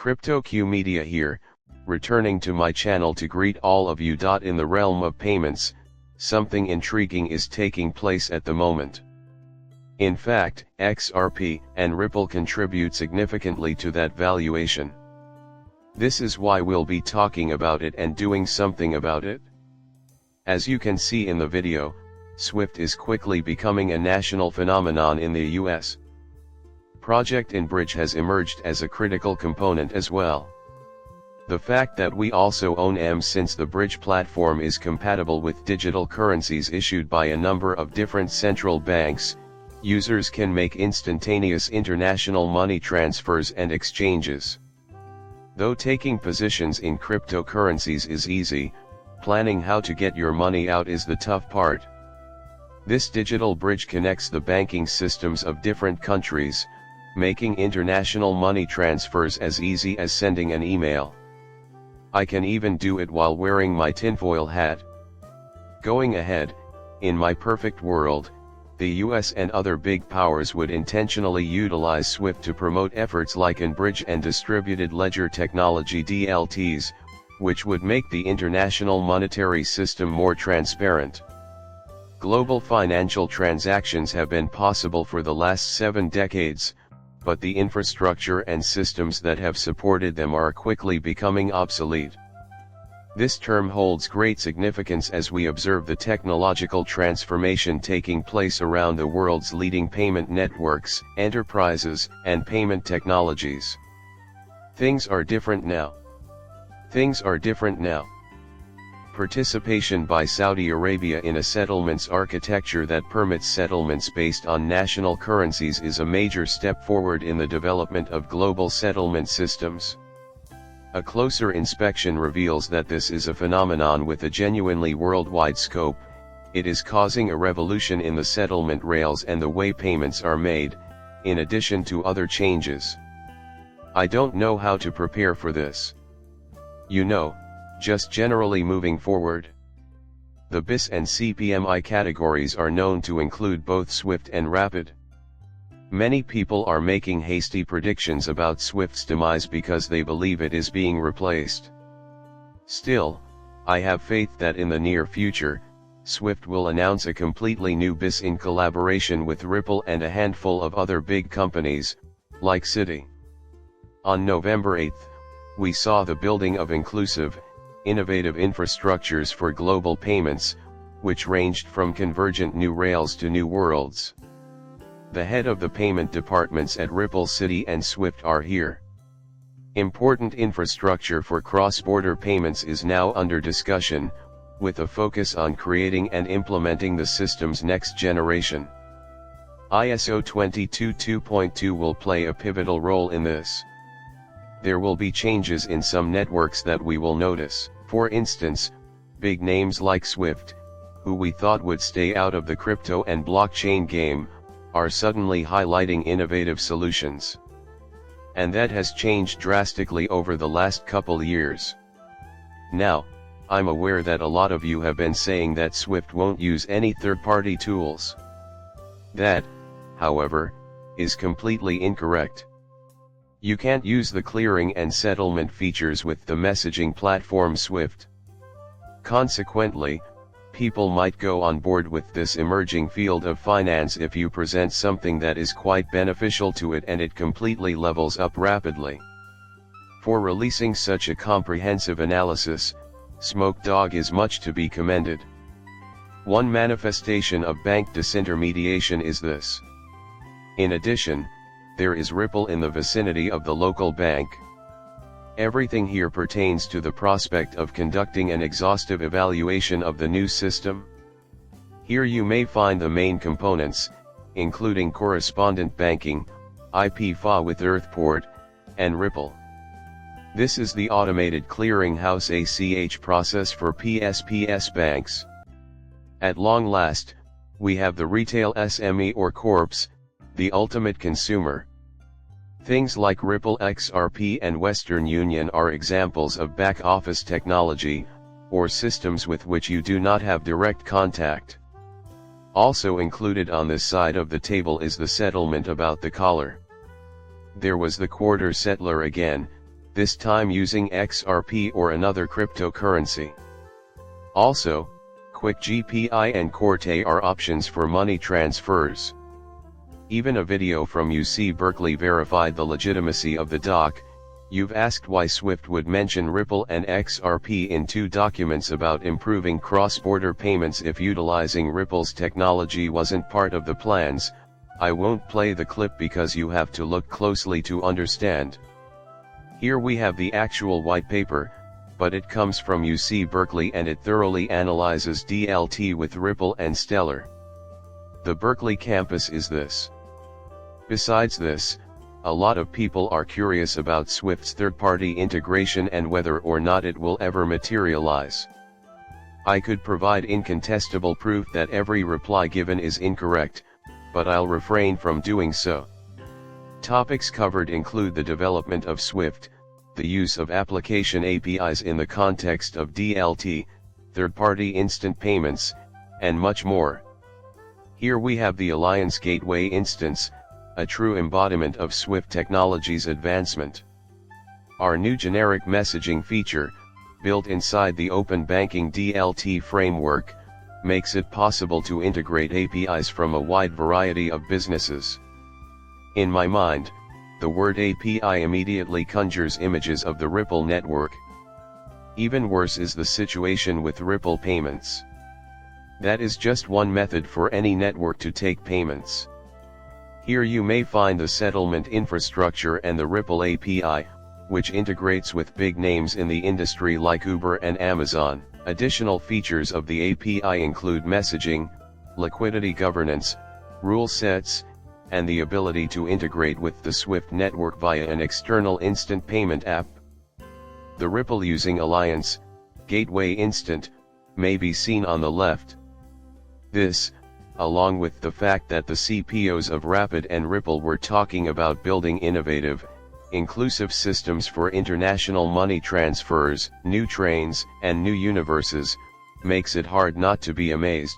CryptoQ Media here, returning to my channel to greet all of you. In the realm of payments, something intriguing is taking place at the moment. In fact, XRP and Ripple contribute significantly to that valuation. This is why we'll be talking about it and doing something about it. As you can see in the video, SWIFT is quickly becoming a national phenomenon in the US. Project InBridge has emerged as a critical component as well. The fact that we also own EMS, since the bridge platform is compatible with digital currencies issued by a number of different central banks, users can make instantaneous international money transfers and exchanges. Though taking positions in cryptocurrencies is easy, planning how to get your money out is the tough part. This digital bridge connects the banking systems of different countries, making international money transfers as easy as sending an email. I can even do it while wearing my tinfoil hat. Going ahead, in my perfect world, the US and other big powers would intentionally utilize SWIFT to promote efforts like InBridge and distributed ledger technology (DLTs), which would make the international monetary system more transparent. Global financial transactions have been possible for the last 7 decades, but the infrastructure and systems that have supported them are quickly becoming obsolete. This term holds great significance as we observe the technological transformation taking place around the world's leading payment networks, enterprises, and payment technologies. Things are different now. Things are different now. Participation by Saudi Arabia in a settlements architecture that permits settlements based on national currencies is a major step forward in the development of global settlement systems. A closer inspection reveals that this is a phenomenon with a genuinely worldwide scope. It is causing a revolution in the settlement rails and the way payments are made, in addition to other changes. I don't know how to prepare for this. Just generally moving forward. The BIS and CPMI categories are known to include both SWIFT and Rapid. Many people are making hasty predictions about SWIFT's demise because they believe it is being replaced. Still, I have faith that in the near future, SWIFT will announce a completely new BIS in collaboration with Ripple and a handful of other big companies, like Citi. On November 8, we saw the building of inclusive, innovative infrastructures for global payments, which ranged from convergent new rails to new worlds. The head of the payment departments at Ripple, Citi and SWIFT are here. Important infrastructure for cross-border payments is now under discussion, with a focus on creating and implementing the system's next generation. ISO 222.2 will play a pivotal role in this. There will be changes in some networks that we will notice. For instance, big names like SWIFT, who we thought would stay out of the crypto and blockchain game, are suddenly highlighting innovative solutions. And that has changed drastically over the last couple years. Now, I'm aware that a lot of you have been saying that SWIFT won't use any third-party tools. That, however, is completely incorrect. You can't use the clearing and settlement features with the messaging platform SWIFT. Consequently, people might go on board with this emerging field of finance if you present something that is quite beneficial to it and it completely levels up rapidly. For releasing such a comprehensive analysis, Smokedog is much to be commended. One manifestation of bank disintermediation is this. In addition, there is Ripple in the vicinity of the local bank. Everything here pertains to the prospect of conducting an exhaustive evaluation of the new system. Here you may find the main components, including correspondent banking, IPFA with Earthport, and Ripple. This is the automated clearinghouse ACH process for PSPS banks. At long last, we have the retail SME or corps, the ultimate consumer. Things like Ripple XRP and Western Union are examples of back-office technology, or systems with which you do not have direct contact. Also included on this side of the table is the settlement about the collar. There was the quarter settler again, this time using XRP or another cryptocurrency. Also, Quick GPI and Corte are options for money transfers. Even a video from UC Berkeley verified the legitimacy of the doc. You've asked why Swift would mention Ripple and XRP in two documents about improving cross-border payments if utilizing Ripple's technology wasn't part of the plans. I won't play the clip because you have to look closely to understand. Here we have the actual white paper, but it comes from UC Berkeley and it thoroughly analyzes DLT with Ripple and Stellar. The Berkeley campus is this. Besides this, a lot of people are curious about Swift's third-party integration and whether or not it will ever materialize. I could provide incontestable proof that every reply given is incorrect, but I'll refrain from doing so. Topics covered include the development of Swift, the use of application APIs in the context of DLT, third-party instant payments, and much more. Here we have the Alliance Gateway instance, a true embodiment of Swift technology's advancement. Our new generic messaging feature, built inside the open banking DLT framework, makes it possible to integrate APIs from a wide variety of businesses. In my mind, the word API immediately conjures images of the Ripple network. Even worse is the situation with Ripple payments. That is just one method for any network to take payments. Here you may find the settlement infrastructure and the Ripple API, which integrates with big names in the industry like Uber and Amazon. Additional features of the API include messaging, liquidity governance, rule sets, and the ability to integrate with the Swift network via an external instant payment app. The Ripple using Alliance Gateway Instant may be seen on the left. This, along with the fact that the CPOs of Rapid and Ripple were talking about building innovative, inclusive systems for international money transfers, new trains, and new universes, makes it hard not to be amazed.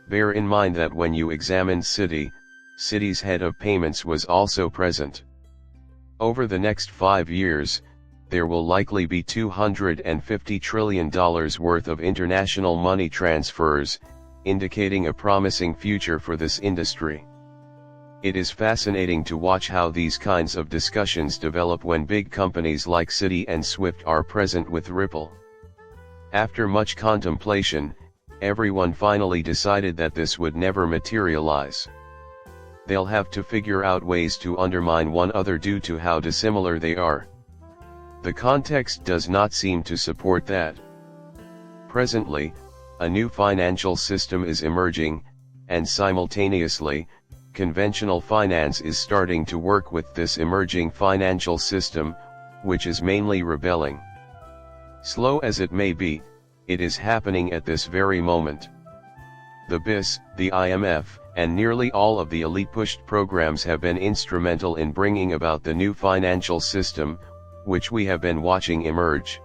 Bear in mind that when you examine Citi's head of payments was also present. Over the next 5 years, there will likely be $250 trillion worth of international money transfers, indicating a promising future for this industry. It is fascinating to watch how these kinds of discussions develop when big companies like Citi and Swift are present with Ripple. After much contemplation, everyone finally decided that this would never materialize. They'll have to figure out ways to undermine one another due to how dissimilar they are. The context does not seem to support that. Presently, a new financial system is emerging, and simultaneously, conventional finance is starting to work with this emerging financial system, which is mainly rebelling. Slow as it may be, it is happening at this very moment. The BIS, the IMF, and nearly all of the elite-pushed programs have been instrumental in bringing about the new financial system, which we have been watching emerge.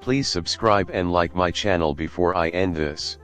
Please subscribe and like my channel before I end this.